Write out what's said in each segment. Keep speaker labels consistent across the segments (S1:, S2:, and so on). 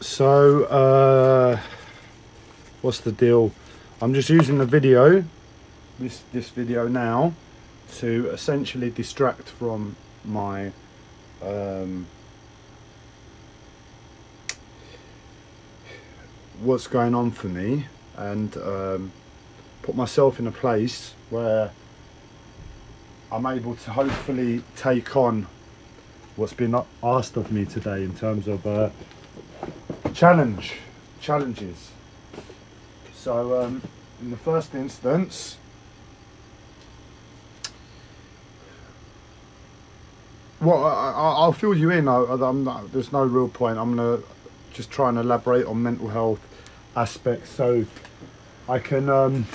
S1: So, what's the deal? I'm just using the video, this video now, to essentially distract from my what's going on for me, and put myself in a place where I'm able to hopefully take on what's been asked of me today in terms of challenges. So in the first instance, well, I'll fill you in. There's no real point. I'm gonna just try and elaborate on mental health aspects so I can,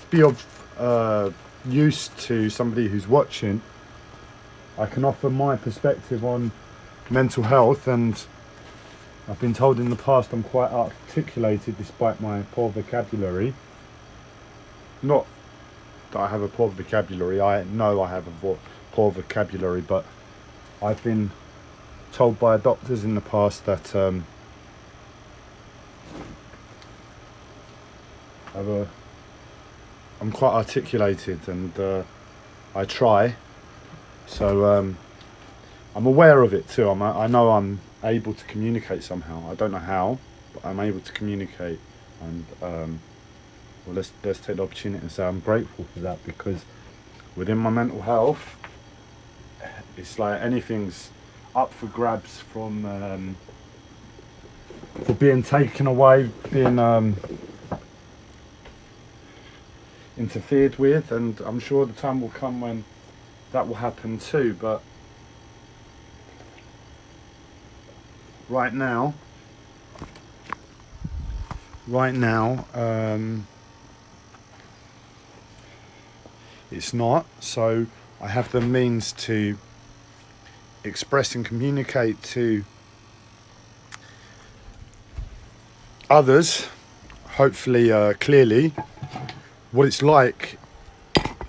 S1: be of use to somebody who's watching. I can offer my perspective on mental health, and I've been told in the past I'm quite articulated despite my poor vocabulary. Not that I have a poor vocabulary, I know I have a poor vocabulary, but I've been told by doctors in the past that I'm quite articulated, and I try. So I'm aware of it too. I know I'm able to communicate somehow. I don't know how, but I'm able to communicate. And well, let's take the opportunity to say I'm grateful for that, because within my mental health, it's like anything's up for grabs from for being taken away, being interfered with, and I'm sure the time will come when that will happen too. But right now, it's not. So I have the means to express and communicate to others, hopefully clearly, what it's like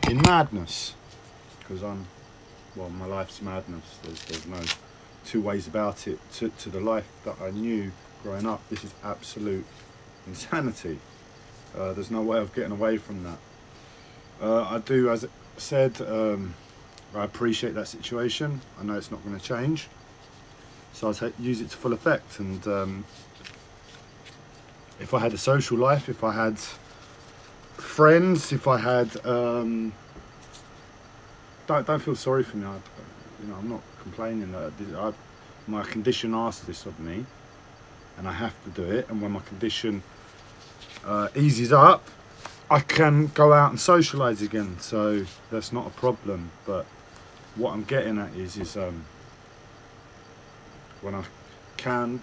S1: in madness. Because my life's madness. There's no two ways about it. To the life that I knew growing up, this is absolute insanity. There's no way of getting away from that. I do, as I said, I appreciate that situation. I know it's not going to change, so I use it to full effect. And if I had a social life, if I had friends, if I had, don't feel sorry for me. I'm not complaining. My condition asked this of me, and I have to do it. And when my condition eases up, I can go out and socialise again, so that's not a problem. But what I'm getting at is when I can,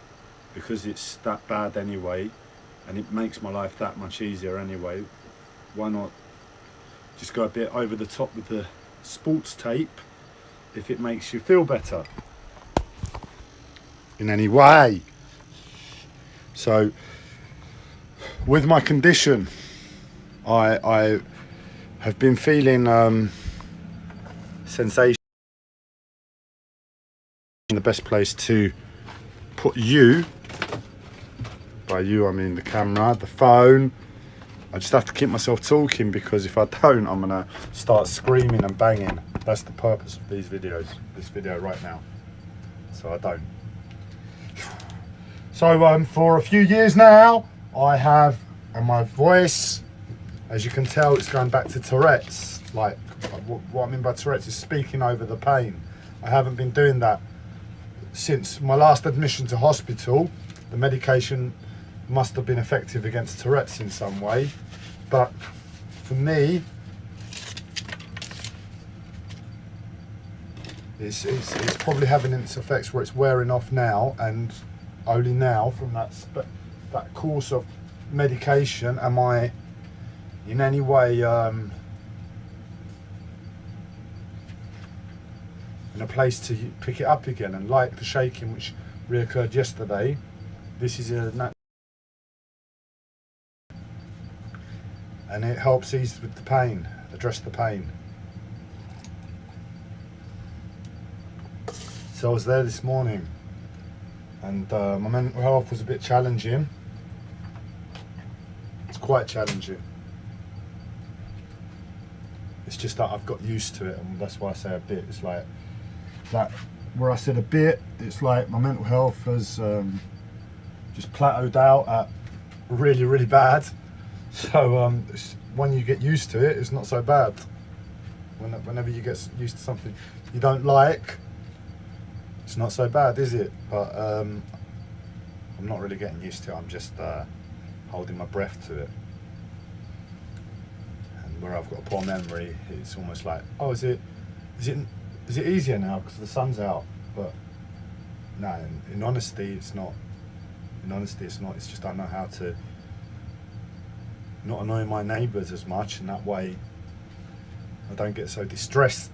S1: because it's that bad anyway, and it makes my life that much easier anyway, why not just go a bit over the top with the sports tape if it makes you feel better in any way. So with my condition, I have been feeling sensation. The best place to put you, by you I mean the camera, the phone. I just have to keep myself talking, because if I don't, I'm gonna start screaming and banging. That's the purpose of these videos, this video right now. So I don't. So for a few years now, I have, and my voice, as you can tell, it's going back to Tourette's. Like, what I mean by Tourette's is speaking over the pain. I haven't been doing that since my last admission to hospital. The medication must have been effective against Tourette's in some way, but for me, it's probably having its effects where it's wearing off now, and only now from that course of medication am I in any way in a place to pick it up again. And like the shaking which reoccurred yesterday, this is and it helps ease with the pain, address the pain. So I was there this morning, and my mental health was a bit challenging. It's quite challenging. It's just that I've got used to it, and that's why I say a bit. It's like that where I said a bit, it's like my mental health has just plateaued out at really, really bad. So when you get used to it, it's not so bad. Whenever you get used to something you don't like, it's not so bad, is it? But I'm not really getting used to it. I'm just holding my breath to it. And where I've got a poor memory, it's almost like, oh, is it easier now because the sun's out? But no, in honesty, it's not. In honesty, it's not. It's just I know how to not annoy my neighbours as much, and that way I don't get so distressed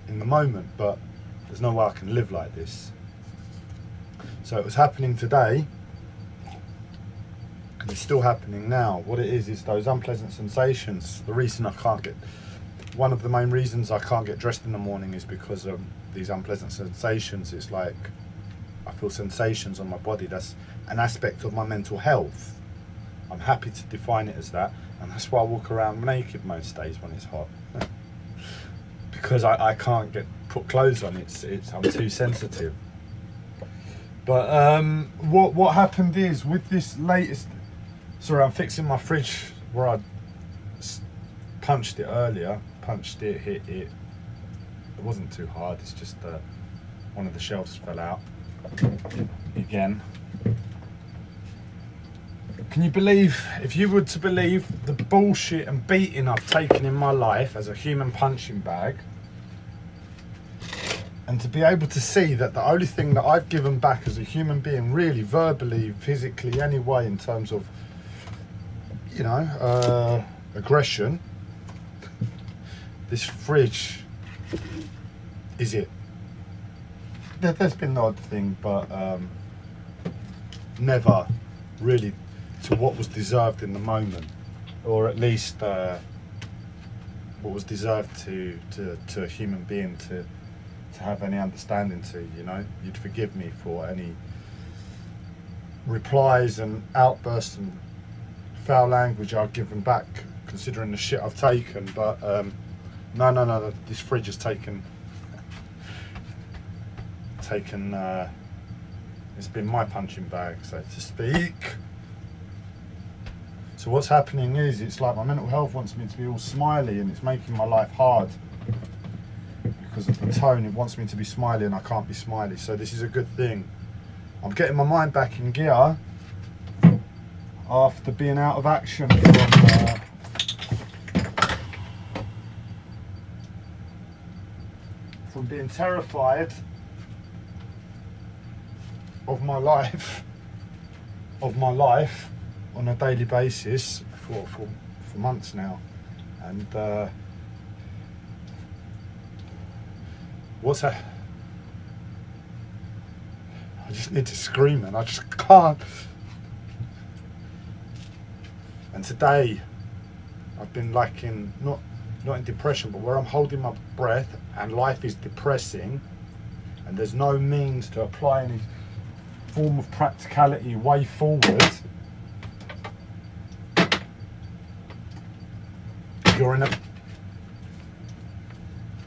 S1: in the moment. But there's no way I can live like this. So it was happening today, and it's still happening now. What it is those unpleasant sensations. The reason I can't get, one of the main reasons I can't get dressed in the morning is because of these unpleasant sensations. It's like I feel sensations on my body. That's an aspect of my mental health. I'm happy to define it as that, and that's why I walk around naked most days when it's hot. Because I can't put clothes on. I'm too sensitive. But what happened is with this latest. Sorry, I'm fixing my fridge where I punched it earlier. Punched it, hit it. It wasn't too hard. It's just that one of the shelves fell out again. Can you believe, if you were to believe the bullshit and beating I've taken in my life as a human punching bag, and to be able to see that the only thing that I've given back as a human being, really, verbally, physically, anyway, in terms of, you know, aggression, this fridge is it. There's been the odd thing, but never really to what was deserved in the moment, or at least what was deserved to a human being to have any understanding to, you know. You'd forgive me for any replies and outbursts and foul language I've given back, considering the shit I've taken, but no, this fridge has taken it's been my punching bag, so to speak. So what's happening is, it's like my mental health wants me to be all smiley, and it's making my life hard because of the tone. It wants me to be smiley, and I can't be smiley. So this is a good thing. I'm getting my mind back in gear after being out of action from being terrified of my life on a daily basis for months now. And what's that? I just need to scream, and I just can't. And today I've been like in not in depression, but where I'm holding my breath and life is depressing, and there's no means to apply any form of practicality way forward.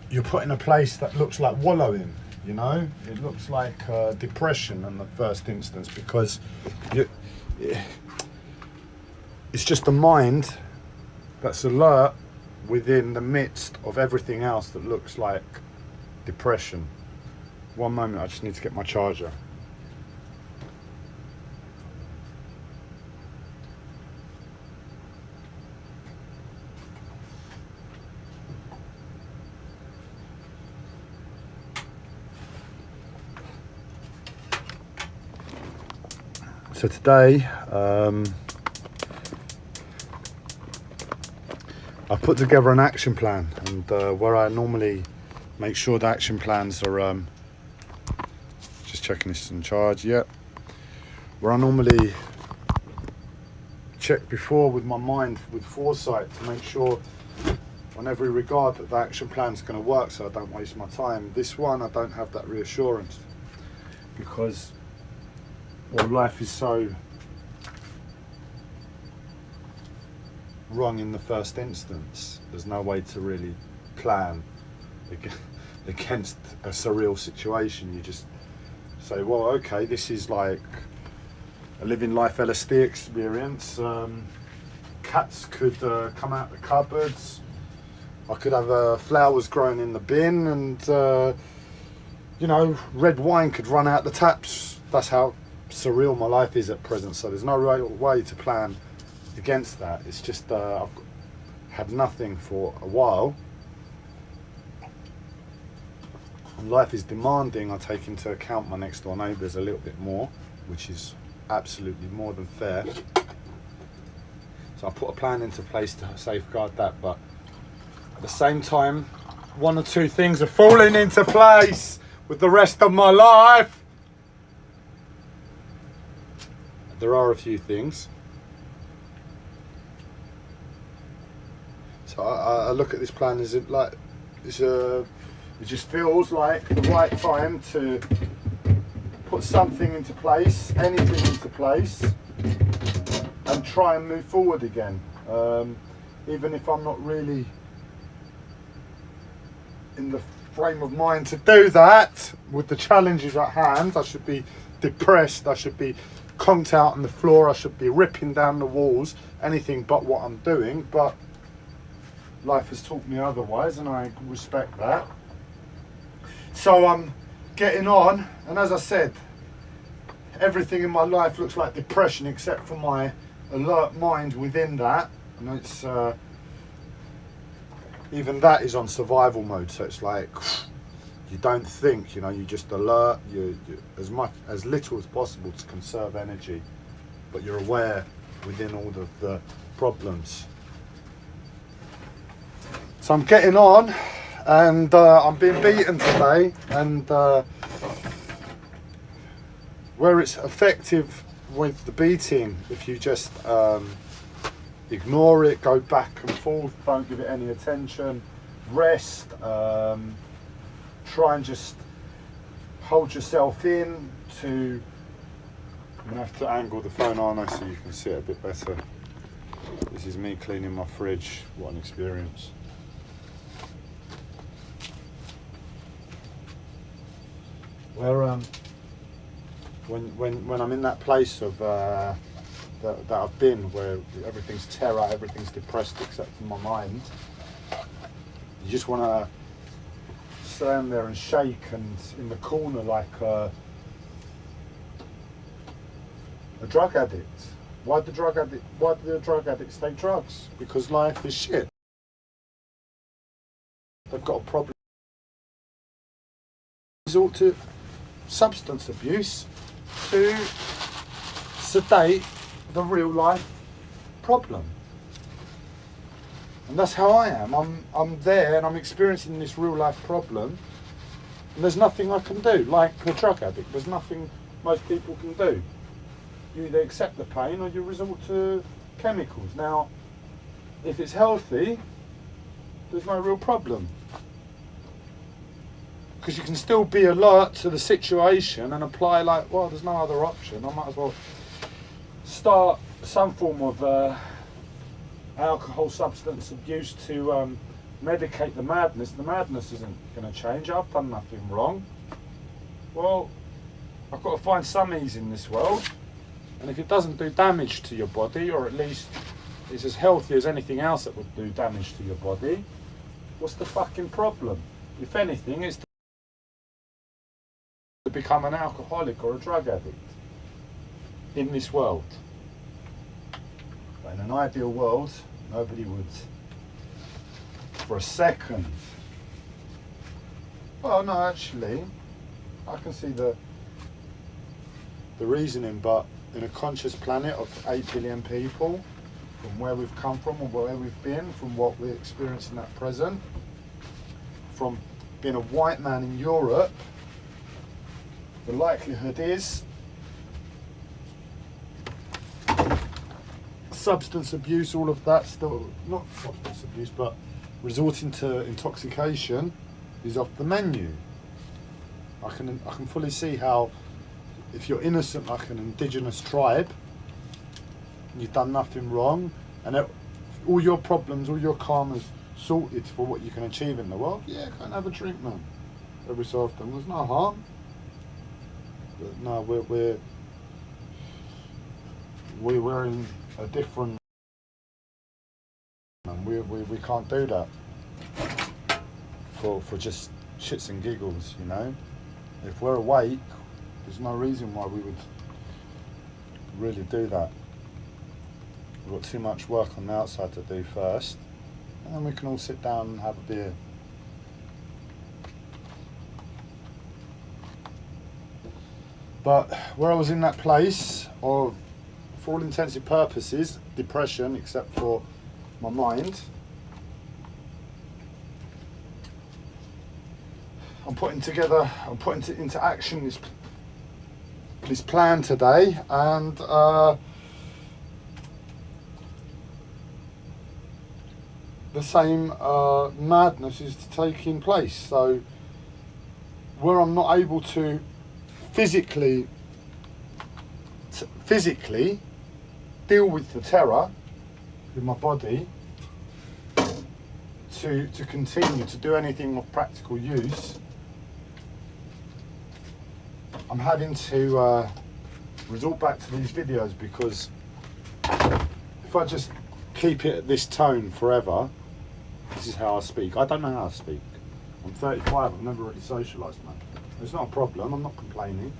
S1: You're put in a place that looks like wallowing, you know. It looks like depression in the first instance, because it's just a mind that's alert within the midst of everything else that looks like depression. One moment, I just need to get my charger. So today, I've put together an action plan, and where I normally make sure the action plans are, just checking this is in charge, yep. Where I normally check before with my mind, with foresight, to make sure on every regard that the action plan's going to work, so I don't waste my time. This one, I don't have that reassurance, because Well, life is so wrong in the first instance. There's no way to really plan against a surreal situation. You just say, well, okay, this is like a living life LSD experience. Cats could come out the cupboards. I could have flowers growing in the bin, and you know, red wine could run out the taps. That's how surreal my life is at present. So there's no real way to plan against that. It's just I've had nothing for a while. And life is demanding. I take into account my next door neighbours a little bit more, which is absolutely more than fair. So I put a plan into place to safeguard that, but at the same time, one or two things are falling into place with the rest of my life. There are a few things. So I look at this plan as it like it just feels like the right time to put something into place, anything into place, and try and move forward again. Even if I'm not really in the frame of mind to do that, with the challenges at hand, I should be depressed, I should be conked out on the floor, I should be ripping down the walls, anything but what I'm doing. But life has taught me otherwise, and I respect that. So I'm getting on, and as I said, everything in my life looks like depression except for my alert mind within that, and it's even that is on survival mode. So it's like you don't think, you know, you just alert, you as little as possible to conserve energy, but you're aware within all of the problems. So I'm getting on, and I'm being beaten today, and where it's effective with the beating, if you just ignore it, go back and forth, don't give it any attention, rest, try and just hold yourself in to, I'm going to have to angle the phone, aren't I, so you can see it a bit better. This is me cleaning my fridge. What an experience. Where when I'm in that place of that I've been, where everything's terror, everything's depressed except for my mind, you just want to stand there and shake and in the corner like a drug addict. Why do the drug addicts take drugs? Because life is shit. They've got a problem. Resort to substance abuse to sedate the real life problem. And that's how I am. I'm there and I'm experiencing this real life problem, and there's nothing I can do. Like the drug addict, there's nothing most people can do. You either accept the pain or you resort to chemicals. Now, if it's healthy, there's no real problem. Because you can still be alert to the situation and apply like, well, there's no other option. I might as well start some form of alcohol substance abuse to medicate the madness. The madness isn't going to change. I've done nothing wrong. Well, I've got to find some ease in this world. And if it doesn't do damage to your body, or at least it's as healthy as anything else that would do damage to your body, what's the fucking problem? If anything, it's to become an alcoholic or a drug addict in this world. But in an ideal world, nobody would for a second. Well, no, actually, I can see the reasoning, but in a conscious planet of 8 billion people, from where we've come from or where we've been, from what we're experiencing at present, from being a white man in Europe, the likelihood is substance abuse, all of that still, not substance abuse, but resorting to intoxication is off the menu. I can fully see how if you're innocent like an indigenous tribe, you've done nothing wrong, and all your problems, all your karma's sorted for what you can achieve in the world, yeah, go and have a drink, man. Every so often, there's no harm. But no, we're in a different, and we can't do that for just shits and giggles, you know. If we're awake, there's no reason why we would really do that. We've got too much work on the outside to do first, and then we can all sit down and have a beer. But where I was in that place of, for all intents and purposes, depression, except for my mind, I'm putting into action this plan today, and the same madness is taking place. So where I'm not able to physically deal with the terror with my body, to continue to do anything of practical use, I'm having to resort back to these videos, because if I just keep it at this tone forever, this is how I speak. I don't know how I speak. I'm 35, I've never really socialised, man. It's not a problem, I'm not complaining.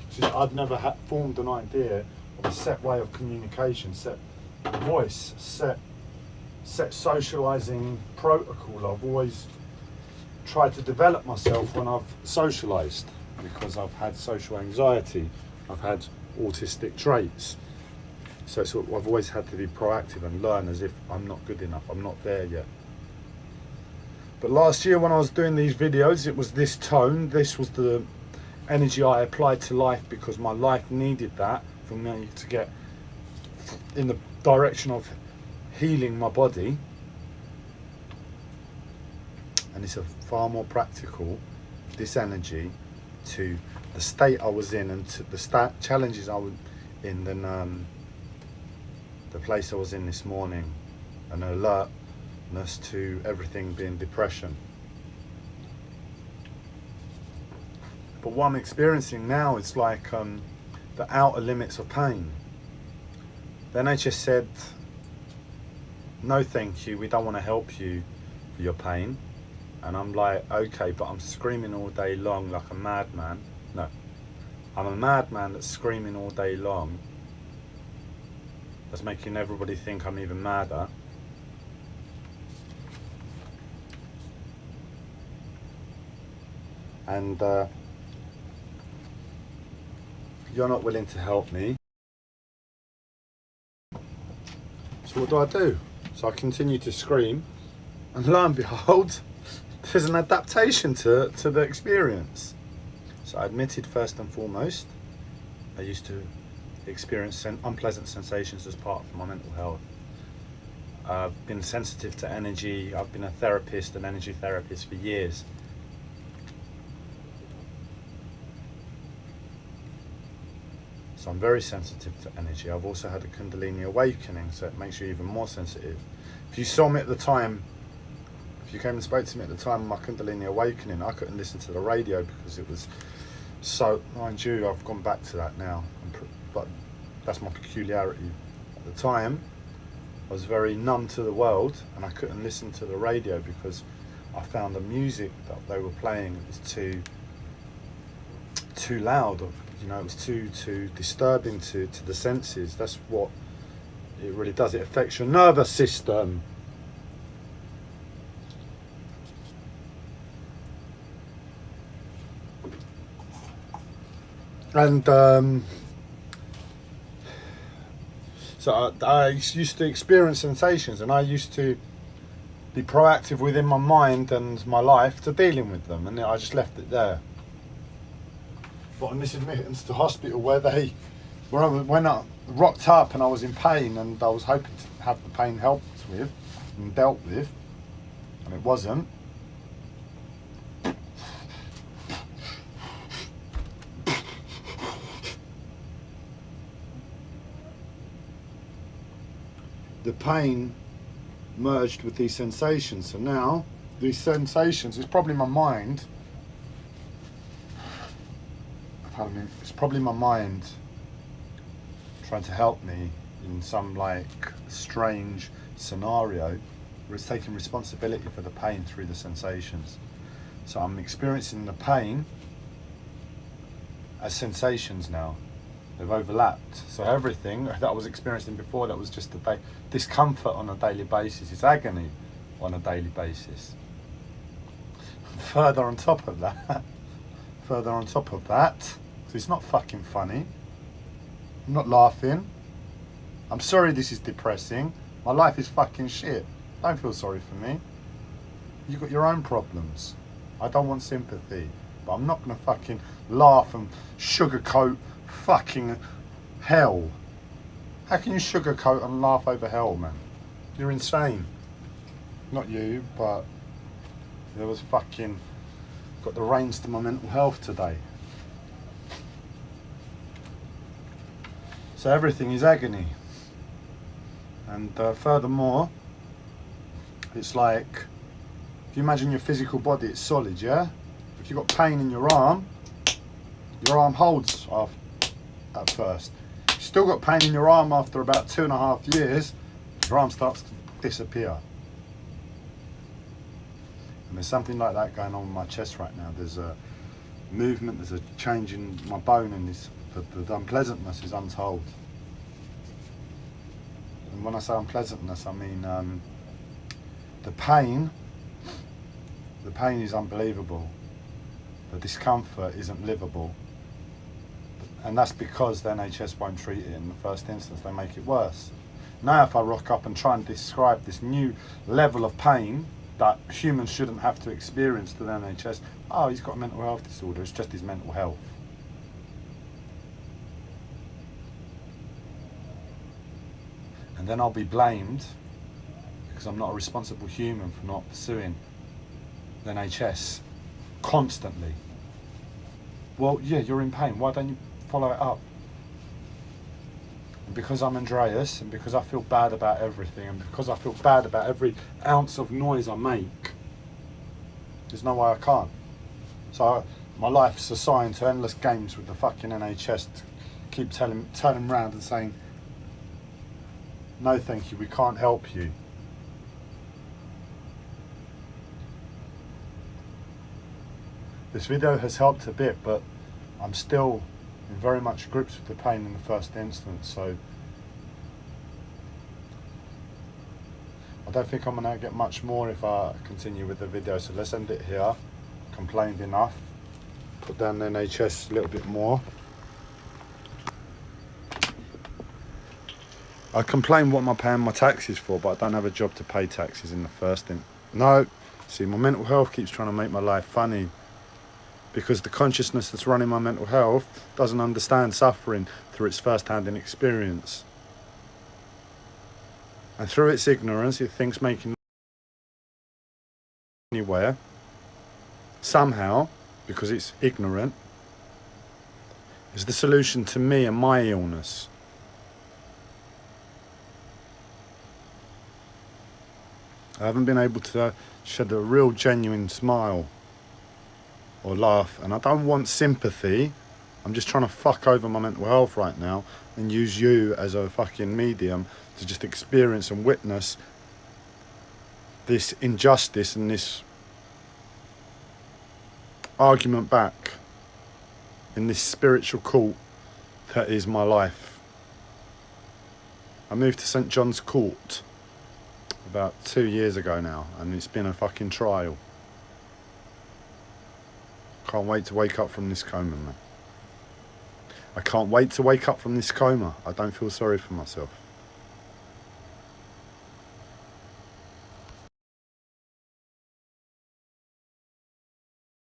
S1: It's just I've never formed an idea of a set way of communication, set voice, set socialising protocol. I've always tried to develop myself when I've socialised, because I've had social anxiety, I've had autistic traits. So I've always had to be proactive and learn as if I'm not good enough, I'm not there yet. But last year when I was doing these videos, it was this tone, this was the energy I applied to life, because my life needed that for me to get in the direction of healing my body. And it's a far more practical, this energy, to the state I was in and to the challenges I was in than the place I was in this morning, an alertness to everything being depression. But what I'm experiencing now is like the outer limits of pain. The NHS said, no thank you, we don't want to help you for your pain. And I'm like, okay, but I'm screaming all day long like a madman. No, I'm a madman that's screaming all day long. That's making everybody think I'm even madder. And you're not willing to help me. So what do? So I continue to scream, and lo and behold, there's an adaptation to the experience. So I admitted first and foremost, I used to experience unpleasant sensations as part of my mental health. I've been sensitive to energy. I've been a therapist, an energy therapist for years. So I'm very sensitive to energy. I've also had a Kundalini awakening, so it makes you even more sensitive. If you saw me at the time, if you came and spoke to me at the time of my Kundalini awakening, I couldn't listen to the radio because it was so, mind you, I've gone back to that now, but that's my peculiarity. At the time, I was very numb to the world, and I couldn't listen to the radio because I found the music that they were playing was too loud, or, you know, it was too disturbing to the senses. That's what it really does. It affects your nervous system. And so I used to experience sensations, and I used to be proactive within my mind and my life to dealing with them, and I just left it there. But on this admittance to hospital, when I rocked up and I was in pain, and I was hoping to have the pain helped with and dealt with, and it wasn't. the pain merged with these sensations. So now, these sensations, it's probably my mind, pardon me, it's probably my mind trying to help me in some like strange scenario where it's taking responsibility for the pain through the sensations. So I'm experiencing the pain as sensations now. They've overlapped. So everything that I was experiencing before, that was just the discomfort on a daily basis, it's agony on a daily basis. Further on top of that, because it's not fucking funny. I'm not laughing. I'm sorry this is depressing. My life is fucking shit. Don't feel sorry for me. You've got your own problems. I don't want sympathy. But I'm not gonna fucking laugh and sugarcoat fucking hell. How can you sugarcoat and laugh over hell, man? You're insane. Not you, but there was fucking got the reins to my mental health today. So everything is agony. And furthermore, it's like, if you imagine your physical body, it's solid, yeah? If you've got pain in your arm holds off at first. If you've still got pain in your arm after about 2.5 years, your arm starts to disappear. And there's something like that going on with my chest right now. There's a movement, there's a change in my bone, and the unpleasantness is untold. And when I say unpleasantness, I mean the pain is unbelievable. The discomfort isn't livable. And that's because the NHS won't treat it in the first instance, they make it worse. Now if I rock up and try and describe this new level of pain that humans shouldn't have to experience to the NHS, oh, he's got a mental health disorder, it's just his mental health. And then I'll be blamed because I'm not a responsible human for not pursuing the NHS constantly. Well, yeah, you're in pain, why don't you follow it up? And because I'm Andreas, and because I feel bad about everything, and because I feel bad about every ounce of noise I make, there's no way I can't. So my life's assigned to endless games with the fucking NHS to keep turning around and saying, no thank you, we can't help you. This video has helped a bit, but I'm still in very much grips with the pain in the first instance, so I don't think I'm going to get much more if I continue with the video, so let's end it here. Complained enough. Put down the NHS a little bit more. I complain what am I paying my taxes for, but I don't have a job to pay taxes in the first instance. No, see, my mental health keeps trying to make my life funny, because the consciousness that's running my mental health doesn't understand suffering through its first-hand experience. And through its ignorance, it thinks making anywhere, somehow, because it's ignorant, is the solution to me and my illness. I haven't been able to shed a real genuine smile or laugh, and I don't want sympathy. I'm just trying to fuck over my mental health right now and use you as a fucking medium to just experience and witness this injustice and this argument back in this spiritual court that is my life. I moved to St John's Court about 2 years ago now, and it's been a fucking trial. Can't wait to wake up from this coma, man. I can't wait to wake up from this coma. I don't feel sorry for myself.